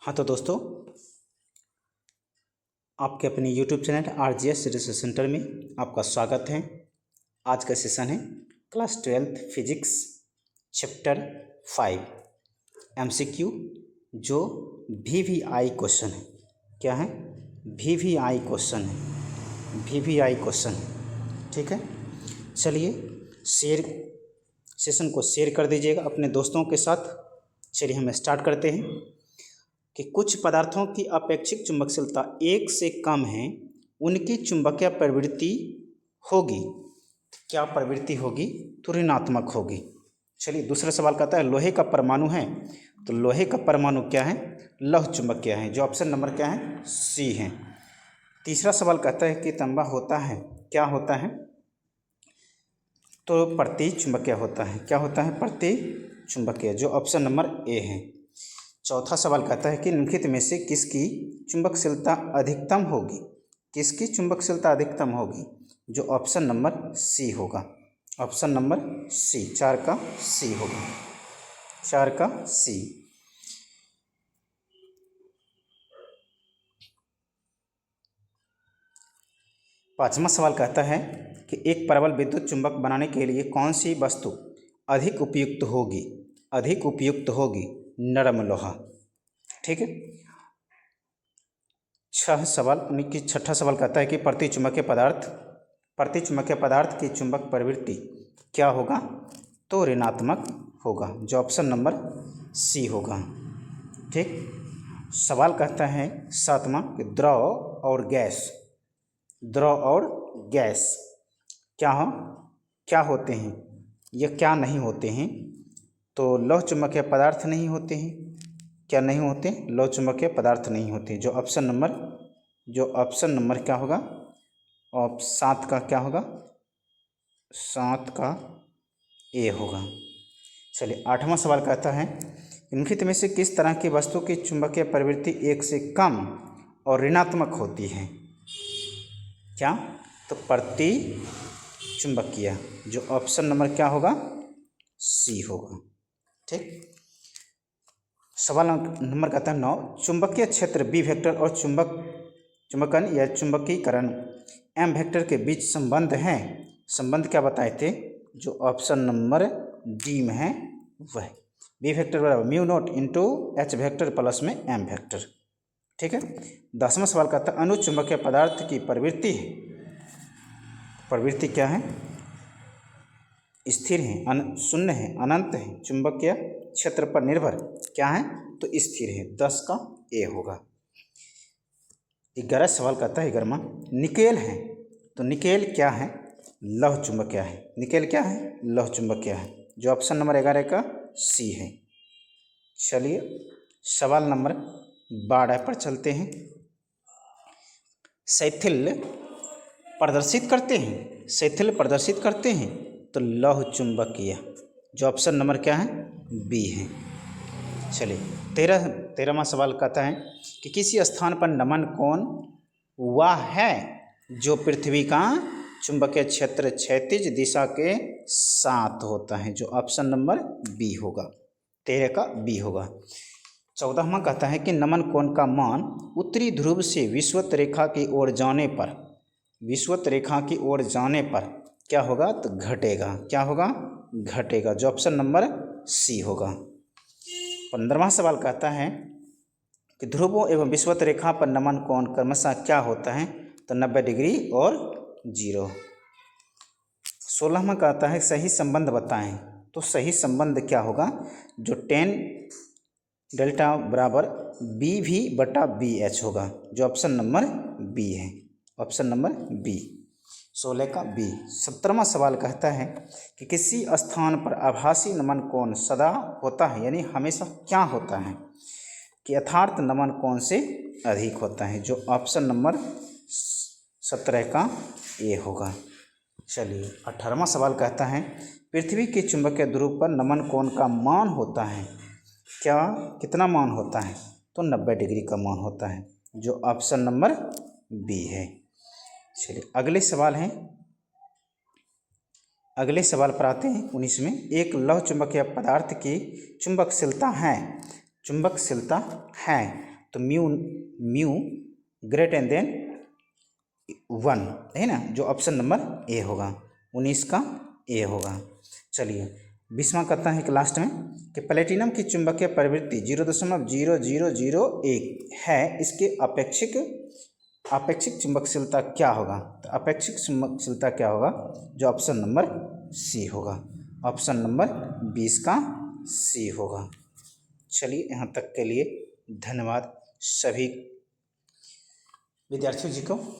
हाँ तो दोस्तों, आपके अपने YouTube channel RGS research centre में आपका स्वागत है। आज का सेशन है class 12th physics chapter 5 MCQ, जो VVI क्वेश्चन है। क्या है? VVI क्वेश्चन है, VVI क्वेश्चन। ठीक है, चलिए सेशन को शेयर कर दीजिएगा अपने दोस्तों के साथ। चलिए हम स्टार्ट करते हैं कि कुछ पदार्थों की अपेक्षिक चुंबकशीलता 1 से कम है, उनकी चुंबकीय प्रवृत्ति होगी। क्या प्रवृत्ति होगी? तो ऋणात्मक होगी। चलिए दूसरा सवाल कहता है लोहे का परमाणु है, तो लोहे का परमाणु क्या है? लौह चुंबकीय है, जो ऑप्शन नंबर क्या है? सी है। तीसरा सवाल कहता है कि तांबा होता है, क्या होता है? तो प्रति चुंबकीय होता है। क्या होता है? प्रति चुंबकीय, जो ऑप्शन नंबर ए है। चौथा सवाल कहता है कि निम्नलिखित में से किसकी चुंबकशीलता अधिकतम होगी? किसकी चुंबकशीलता अधिकतम होगी? जो ऑप्शन नंबर सी होगा। ऑप्शन नंबर सी, 4 का सी होगा, 4 का सी। पांचवा सवाल कहता है कि एक प्रबल विद्युत चुंबक बनाने के लिए कौन सी वस्तु अधिक उपयुक्त होगी? अधिक उपयुक्त होगी नरम लोहा। ठीक है। छठा सवाल कहता है कि प्रति चुंबकीय पदार्थ की चुंबक प्रवृत्ति क्या होगा? तो ऋणात्मक होगा, जो ऑप्शन नंबर सी होगा। ठीक। सवाल कहता है सातवां कि द्रव और गैस क्या होते हैं या क्या नहीं होते हैं? तो लौह चुंबकीय पदार्थ नहीं होते हैं। क्या नहीं होते? लौह चुंबकीय पदार्थ नहीं होते, जो ऑप्शन नंबर क्या होगा? और 7 का क्या होगा? 7 का ए होगा। चलिए आठवां सवाल कहता है निम्नलिखित में से किस तरह की वस्तु की चुंबकीय प्रवृत्ति 1 से कम और ऋणात्मक होती है? क्या? तो प्रति चुंबकीय, जो ऑप्शन नंबर क्या होगा? सी होगा। ठीक। सवाल नंबर कहता है 9, चुंबकीय क्षेत्र बी वेक्टर और चुंबकन या चुंबकीकरण एम वेक्टर के बीच संबंध है। संबंध क्या बताए थे? जो ऑप्शन नंबर डी में है वह। बी वेक्टर बराबर mu naught into H vector plus में एम वेक्टर। ठीक है। 10वां सवाल कहता है अनुचुंबकीय पदार्थ की प्रवृत्ति क्या है? स्थिर है, शून्य है, अनंत है, चुंबकीय क्षेत्र पर निर्भर क्या है? तो स्थिर है, 10 का ए होगा। 11वां सवाल कहता है 11वां निकेल है, तो निकेल क्या है? लौह चुंबकीय है। निकेल क्या है? लौह चुंबकीय है, जो ऑप्शन नंबर 11 का सी है। चलिए सवाल नंबर 12 पर चलते हैं। शैथिल्य प्रदर्शित करते हैं तो लौह चुंबकीय, जो ऑप्शन नंबर क्या है? बी है। चलिए 13वां सवाल कहता है कि किसी स्थान पर नमन कोण वह है जो पृथ्वी का चुंबकीय क्षेत्र क्षैतिज दिशा के साथ होता है, जो ऑप्शन नंबर बी होगा, 13 का बी होगा। 14वां कहता है कि नमन कोण का मान उत्तरी ध्रुव से विषुवत रेखा की ओर जाने पर क्या होगा? तो घटेगा। क्या होगा? घटेगा, जो ऑप्शन नंबर सी होगा। 15वां सवाल कहता है कि ध्रुवों एवं विषुवत रेखा पर नमन कोण क्रमशः क्या होता है? तो 90 डिग्री और 0। 16वां कहता है सही संबंध बताएं, तो सही संबंध क्या होगा? जो tan डेल्टा बराबर BV/BH होगा, जो ऑप्शन नंबर बी है, ऑप्शन नंबर बी, 16 का बी। 17वां सवाल कहता है कि किसी स्थान पर आभासी नमन कोण सदा होता है, यानी हमेशा क्या होता है? कि यथार्थ नमन कोण से अधिक होता है, जो ऑप्शन नंबर 17 का ए होगा। चलिए 18वां सवाल कहता है पृथ्वी के चुंबकीय ध्रुव पर नमन कोण का मान होता है। क्या? कितना मान होता है? तो 90 डिग्री का मान होता है, जो ऑप्शन नंबर बी है। चलिए अगले सवाल पर आते हैं 19 में। एक लौह चुंबकीय पदार्थ की चुंबकशीलता है तो म्यू ग्रेटर देन 1 है ना, जो ऑप्शन नंबर ए होगा, 19 का ए होगा। चलिए 20वां कहता है कि लास्ट में कि प्लेटिनम की चुंबकीय प्रवृत्ति 0.0001 है, इसके अपेक्षिक चुंबकशीलता क्या होगा? तो अपेक्षिक चुंबकशीलता क्या होगा? जो ऑप्शन नंबर सी होगा, ऑप्शन नंबर 20 का सी होगा। चलिए यहाँ तक के लिए धन्यवाद सभी विद्यार्थियों जी को।